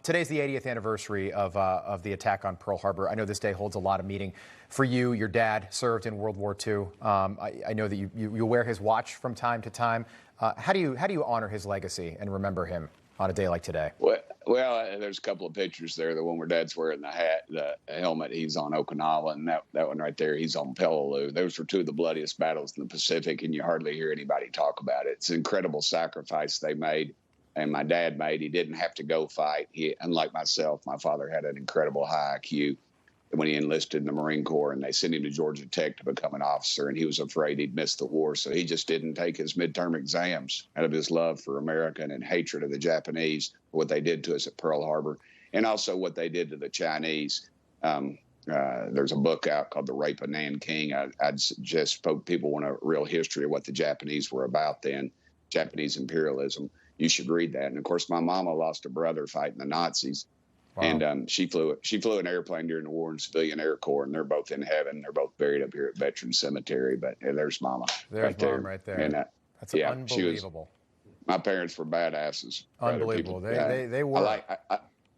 Today's the 80th anniversary of the attack on Pearl Harbor. I know this day holds a lot of meaning for you. Your dad served in World War II. I know that you wear his watch from time to time. How do you honor his legacy and remember him on a day like today? Well, there's a couple of pictures there. The one where Dad's wearing the hat, the helmet, he's on Okinawa, and that one right there, he's on Peleliu. Those were two of the bloodiest battles in the Pacific, and you hardly hear anybody talk about it. It's an incredible sacrifice they made, and my dad made. He didn't have to go fight. Unlike myself, my father had an incredible high IQ when he enlisted in the Marine Corps, and they sent him to Georgia Tech to become an officer, and he was afraid he'd miss the war, so he just didn't take his midterm exams out of his love for America and hatred of the Japanese for what they did to us at Pearl Harbor, and also what they did to the Chinese. There's a book out called The Rape of Nanking. I'd suggest people want a real history of what the Japanese were about then, Japanese imperialism. You should read that. And, of course, my mama lost a brother fighting the Nazis. Wow. And she flew an airplane during the war in Civilian Air Corps, and they're both in heaven. They're both buried up here at Veterans Cemetery. But there's Mama. There's Mom right there. And, that's unbelievable. My parents were badasses. Unbelievable. They were.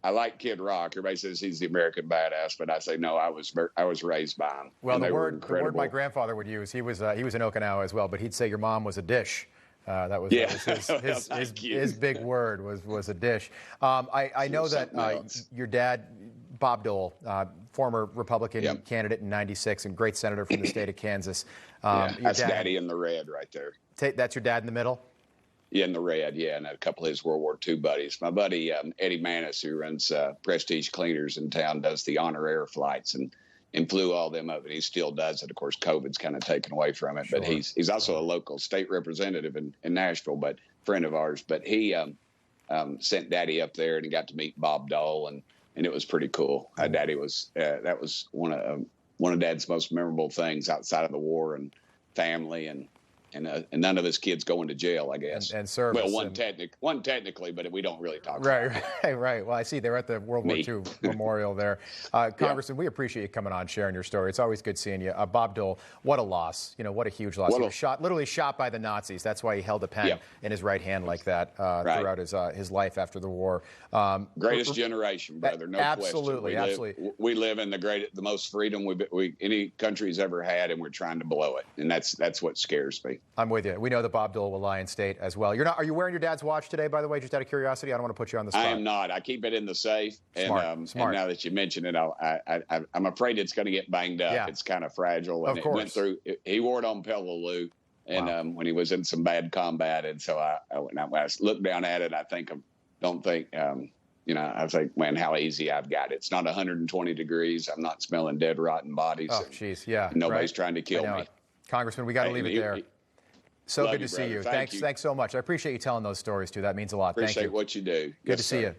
I like Kid Rock. Everybody says he's the American badass, but I say no. I was raised by him. Well, the word my grandfather would use. He was in Okinawa as well, but he'd say your mom was a dish. That was his big word was a dish. I know that your dad, Bob Dole, former Republican candidate in '96 and great senator from the state of Kansas. That's Daddy in the red right there. That's your dad in the middle? Yeah, in the red, and a couple of his World War II buddies. My buddy Eddie Manis, who runs Prestige Cleaners in town, does the honor air flights and flew all them up, and he still does it. Of course, COVID's kind of taken away from it, but he's also a local state representative in Nashville, but friend of ours. But he sent Daddy up there, and he got to meet Bob Dole, and it was pretty cool. Daddy was that was one of Dad's most memorable things outside of the war and family and none of his kids going to jail, I guess. And service. Well, one technically, but we don't really talk about it. Right. Well, I see they're at the World War II memorial there. Congressman, we appreciate you coming on, sharing your story. It's always good seeing you. Bob Dole, what a loss. What a huge loss. He was literally shot by the Nazis. That's why he held a pen in his right hand like that throughout his life after the war. Greatest generation, brother. No absolutely, question. Absolutely. We live in the most freedom any country's ever had, and we're trying to blow it. And that's what scares me. I'm with you. We know that Bob Dole will lie in state as well. Are you wearing your dad's watch today, by the way, just out of curiosity? I don't want to put you on the spot. I am not. I keep it in the safe. Smart. And now that you mention it, I'm afraid it's going to get banged up. Yeah. It's kind of fragile. And of course. It went through. He wore it on Peleliu, and when he was in some bad combat. And so when I look down at it, I think, I think, man, how easy I've got it. It's not 120 degrees. I'm not smelling dead, rotten bodies. Oh, jeez, yeah. Nobody's trying to kill me. Congressman, we got to leave it there. So good to see you. Thanks so much. I appreciate you telling those stories, too. That means a lot. Thank you. Appreciate what you do. Good to see you.